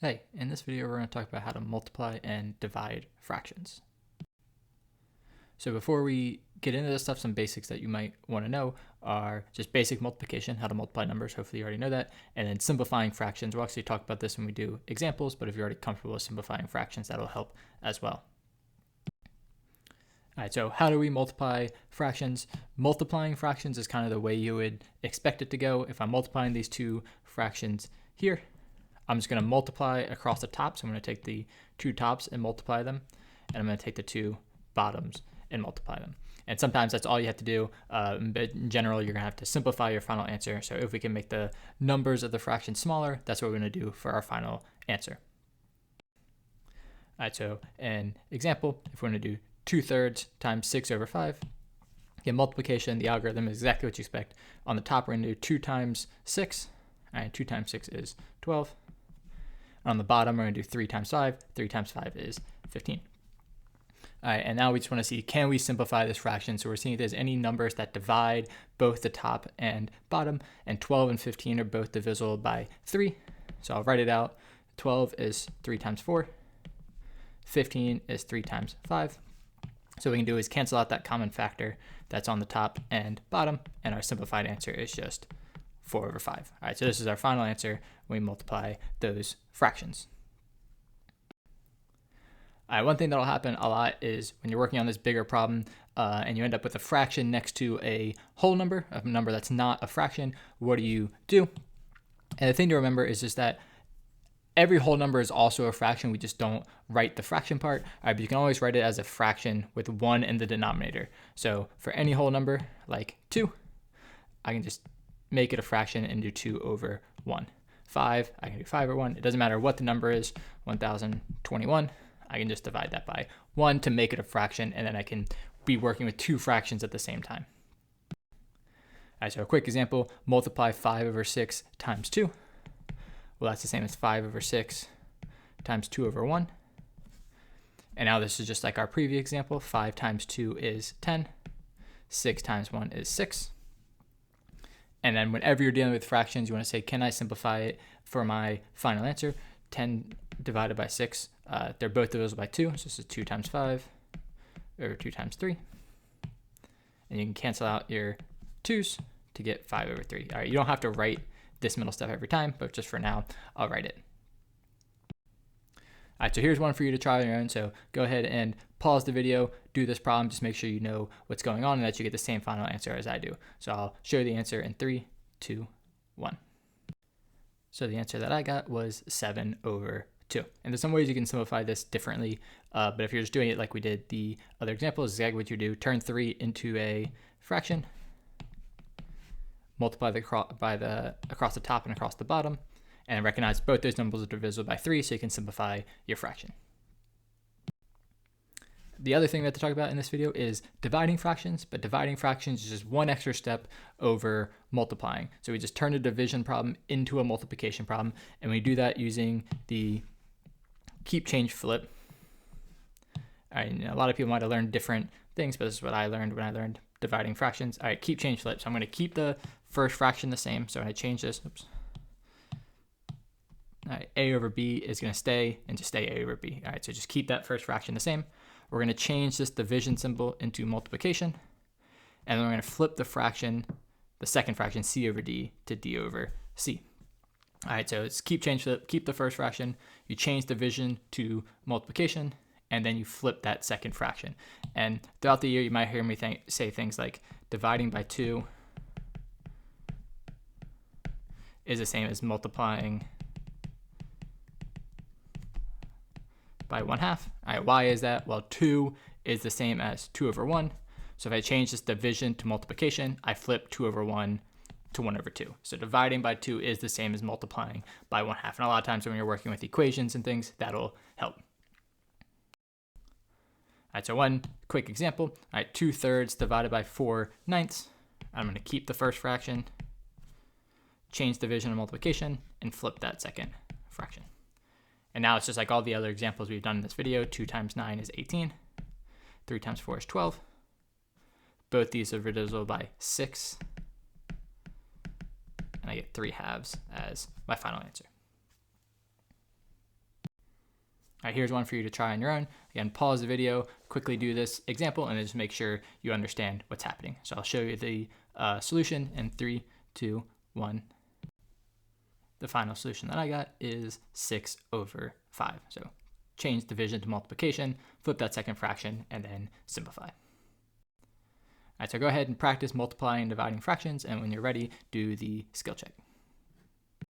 Hey, in this video we're going to talk about how to multiply and divide fractions. So before we get into this stuff, some basics that you might want to know are just basic multiplication, how to multiply numbers, hopefully you already know that, and then simplifying fractions. We'll actually talk about this when we do examples, but if you're already comfortable with simplifying fractions, that'll help as well. All right, so how do we multiply fractions? Multiplying fractions is kind of the way you would expect it to go. If I'm multiplying these two fractions here, I'm just going to multiply across the top. So I'm going to take the two tops and multiply them. And I'm going to take the two bottoms and multiply them. And sometimes that's all you have to do. But in general, you're going to have to simplify your final answer. So if we can make the numbers of the fraction smaller, that's what we're going to do for our final answer. All right, so an example, if we're going to do 2/3 times 6/5, again, multiplication, the algorithm is exactly what you expect. On the top, we're going to do 2 times 6. All right, 2 times 6 is 12. On the bottom, we're going to do 3 times 5. 3 times 5 is 15. All right, and now we just want to see, can we simplify this fraction? So we're seeing if there's any numbers that divide both the top and bottom, and 12 and 15 are both divisible by 3. So I'll write it out. 12 is 3 times 4. 15 is 3 times 5. So what we can do is cancel out that common factor that's on the top and bottom, and our simplified answer is just 4/5. All right, so this is our final answer when we multiply those fractions. All right, one thing that'll happen a lot is when you're working on this bigger problem and you end up with a fraction next to a whole number, a number that's not a fraction, what do you do? And the thing to remember is just that every whole number is also a fraction. We just don't write the fraction part. All right, but you can always write it as a fraction with 1 in the denominator. So for any whole number like 2, I can just make it a fraction and do 2/1. 5, I can do 5/1. It doesn't matter what the number is, 1021. I can just divide that by 1 to make it a fraction, and then I can be working with two fractions at the same time. All right, so a quick example, multiply 5/6 times 2. Well, that's the same as 5/6 times 2/1. And now this is just like our previous example. 5 times 2 is 10. 6 times 1 is 6. And then whenever you're dealing with fractions, you want to say, can I simplify it for my final answer? 10 divided by 6, they're both divisible by 2. So this is 2 times 5 over 2 times 3. And you can cancel out your 2's to get 5/3. All right, you don't have to write this middle stuff every time, but just for now, I'll write it. All right, so here's one for you to try on your own. So go ahead and pause the video, do this problem, just make sure you know what's going on and that you get the same final answer as I do. So I'll show you the answer in 3, 2, 1. So the answer that I got was 7/2. And there's some ways you can simplify this differently, but if you're just doing it like we did the other example, is exactly what you do. Turn 3 into a fraction, multiply across the top and across the bottom, and recognize both those numbers are divisible by 3, so you can simplify your fraction. The other thing we have to talk about in this video is dividing fractions, but dividing fractions is just one extra step over multiplying. So we just turn a division problem into a multiplication problem, and we do that using the keep, change, flip. All right, a lot of people might have learned different things, but this is what I learned when I learned dividing fractions. All right, keep, change, flip. So I'm going to keep the first fraction the same. So when I change this, oops. All right, a over b is going to stay and just stay a over b. All right, so just keep that first fraction the same. We're going to change this division symbol into multiplication, and then we're going to flip the fraction, the second fraction, c over d, to d over c. All right, so it's keep, change, flip. Keep the first fraction. You change division to multiplication, and then you flip that second fraction. And throughout the year, you might hear me say things like dividing by 2 is the same as multiplying by 1/2. All right, why is that? Well, 2 is the same as 2/1. So if I change this division to multiplication, I flip 2/1 to 1/2. So dividing by 2 is the same as multiplying by 1/2. And a lot of times when you're working with equations and things, that'll help. All right, so one quick example. All right, 2/3 divided by 4/9. I'm going to keep the first fraction, change division to multiplication, and flip that second fraction. And now it's just like all the other examples we've done in this video. 2 times 9 is 18. 3 times 4 is 12. Both these are divisible by 6. And I get 3/2 as my final answer. All right, here's one for you to try on your own. Again, pause the video, quickly do this example, and just make sure you understand what's happening. So I'll show you the solution in 3, 2, 1. The final solution that I got is 6/5. So change division to multiplication, flip that second fraction, and then simplify. All right, so go ahead and practice multiplying and dividing fractions, and when you're ready, do the skill check.